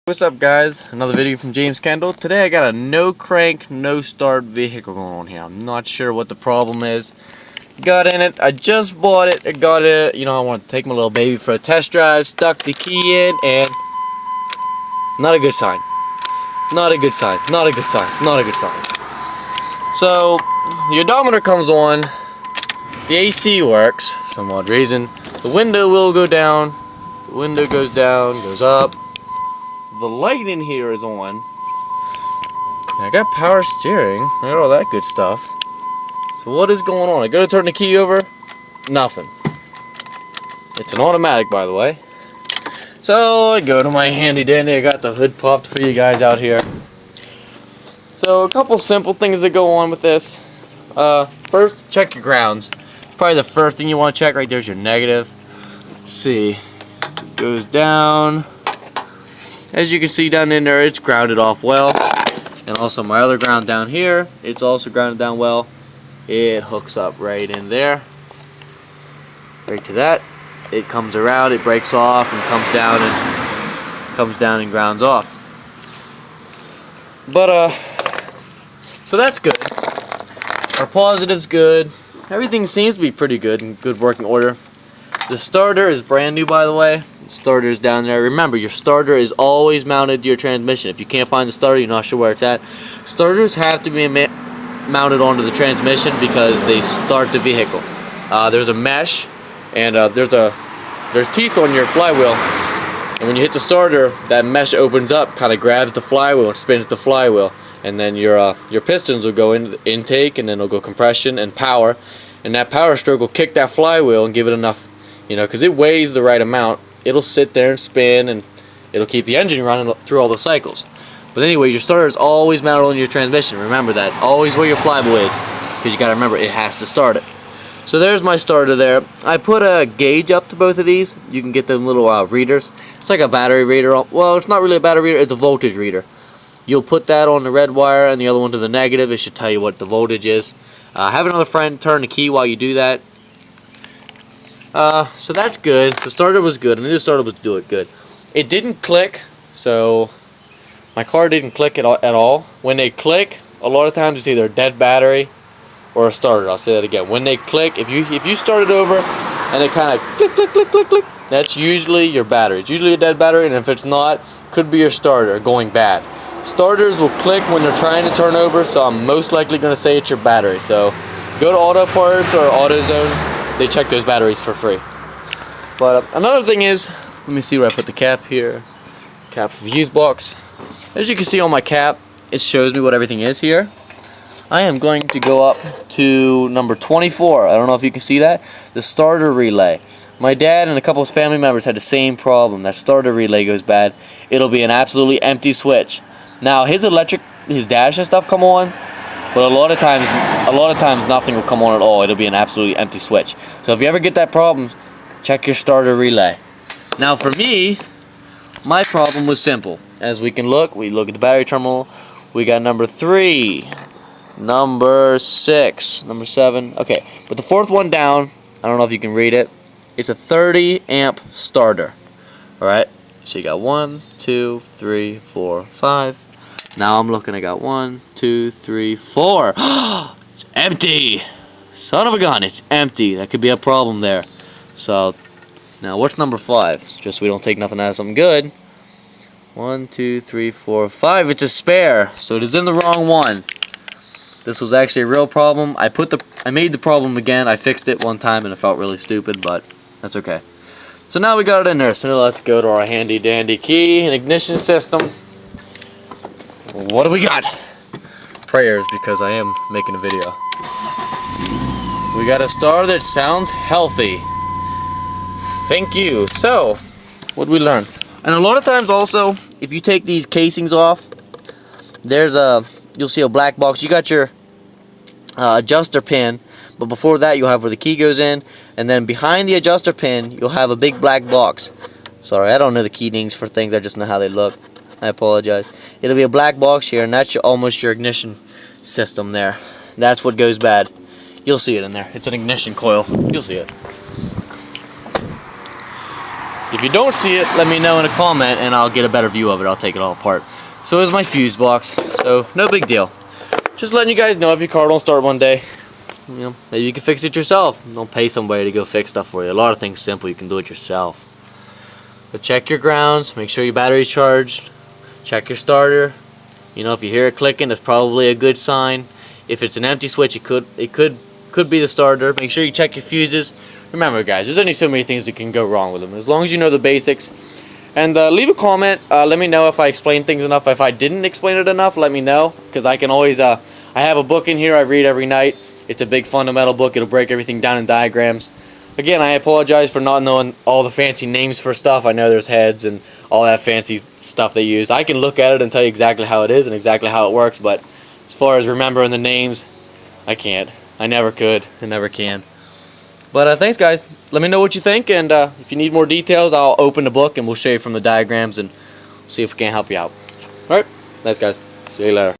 What's up, guys? Another video from James Kendall. Today I got a no crank, no start vehicle going on here. I'm not sure what the problem is. Got in it, I just bought it, I got it, I want to take my little baby for a test drive, stuck the key in, and not a good sign. Not a good sign, not a good sign, not a good sign. So, the odometer comes on, the AC works for some odd reason, the window will go down, the window goes down, goes up. The light in here is on. I got power steering. I got all that good stuff. So what is going on? I go to turn the key over. Nothing. It's an automatic, by the way. So I go to my handy dandy. I got the hood popped for you guys out here. So a couple simple things that go on with this. First, check your grounds. Probably the first thing you want to check. Right there's your negative. Let's see. It goes down. As you can see down in there, it's grounded off well. And also my other ground down here, it's also grounded down well. It hooks up right in there. Right to that. It comes around, it breaks off and comes down and grounds off. But so that's good. Our positive's good. Everything seems to be pretty good in good working order. The starter is brand new, by the way. The starter is down there. Remember, your starter is always mounted to your transmission. If you can't find the starter, you're not sure where it's at. Starters have to be mounted onto the transmission because they start the vehicle. There's a mesh, and there's teeth on your flywheel. And when you hit the starter, that mesh opens up, kind of grabs the flywheel and spins the flywheel. And then your pistons will go in intake, and then it'll go compression and power. And that power stroke will kick that flywheel and give it enough, because it weighs the right amount. It'll sit there and spin, and it'll keep the engine running through all the cycles. But anyway, your starter is always mounted on your transmission. Remember that. Always where your flywheel is, because you got to remember it has to start it. So there's my starter there. I put a gauge up to both of these. You can get them little readers. It's like a battery reader. Well, it's not really a battery reader. It's a voltage reader. You'll put that on the red wire and the other one to the negative. It should tell you what the voltage is. Have another friend turn the key while you do that. So that's good. The starter was good. I knew the starter was doing good. It didn't click, so my car didn't click at all. When they click, a lot of times it's either a dead battery or a starter. I'll say that again. When they click, if you start it over and it kind of click, click, click, click, click, that's usually your battery. It's usually a dead battery, and if it's not, could be your starter going bad. Starters will click when they're trying to turn over, so I'm most likely going to say it's your battery. So go to Auto Parts or AutoZone. They check those batteries for free. But another thing is, let me see where I put the cap here. Cap fuse box. As you can see on my cap, it shows me what everything is here. I am going to go up to number 24. I don't know if you can see that. The starter relay. My dad and a couple of his family members had the same problem. That starter relay goes bad. It'll be an absolutely empty switch. Now his dash and stuff come on, but a lot of times nothing will come on at all. It'll be an absolutely empty switch. So if you ever get that problem, check your starter relay. Now for me, my problem was simple. As we look at the battery terminal. We got number 3, number 6, number 7. Okay, but the fourth one down, I don't know if you can read it. It's a 30 amp starter. Alright, so you got 1, 2, 3, 4, 5. Now I'm looking, I got 1, 2, 3, 4. It's empty. Son of a gun, it's empty. That could be a problem there. So, now what's number 5? Just so we don't take nothing out of something good. 1, 2, 3, 4, 5. It's a spare. So it is in the wrong one. This was actually a real problem. I made the problem again. I fixed it one time and it felt really stupid, but that's okay. So now we got it in there. So now let's go to our handy dandy key and ignition system. What do we got? Prayers, because I am making a video. We got a starter that sounds healthy. Thank you. So, what did we learn? And a lot of times also, if you take these casings off, you'll see a black box. You got your adjuster pin, but before that you'll have where the key goes in, and then behind the adjuster pin you'll have a big black box. Sorry, I don't know the key names for things, I just know how they look. I apologize. It'll be a black box here, and that's almost your ignition system there. That's what goes bad. You'll see it in there. It's an ignition coil. You'll see it. If you don't see it, let me know in a comment and I'll get a better view of it. I'll take it all apart. So is my fuse box, so no big deal. Just letting you guys know, if your car don't start one day, you know, maybe you can fix it yourself. Don't pay somebody to go fix stuff for you. A lot of things simple, you can do it yourself. But check your grounds, make sure your battery's charged, check your starter. You know, if you hear it clicking, that's probably a good sign. If it's an empty switch, it could be the starter. Make sure you check your fuses. Remember, guys, there's only so many things that can go wrong with them. As long as you know the basics. And leave a comment. Let me know if I explained things enough. If I didn't explain it enough, let me know. Because I can always, I have a book in here I read every night. It's a big fundamental book. It'll break everything down in diagrams. Again, I apologize for not knowing all the fancy names for stuff. I know there's heads and all that fancy stuff they use. I can look at it and tell you exactly how it is and exactly how it works. But as far as remembering the names, I can't. I never could. I never can. But thanks, guys. Let me know what you think, and if you need more details, I'll open the book and we'll show you from the diagrams and see if we can help you out. Alright, thanks, guys. See you later.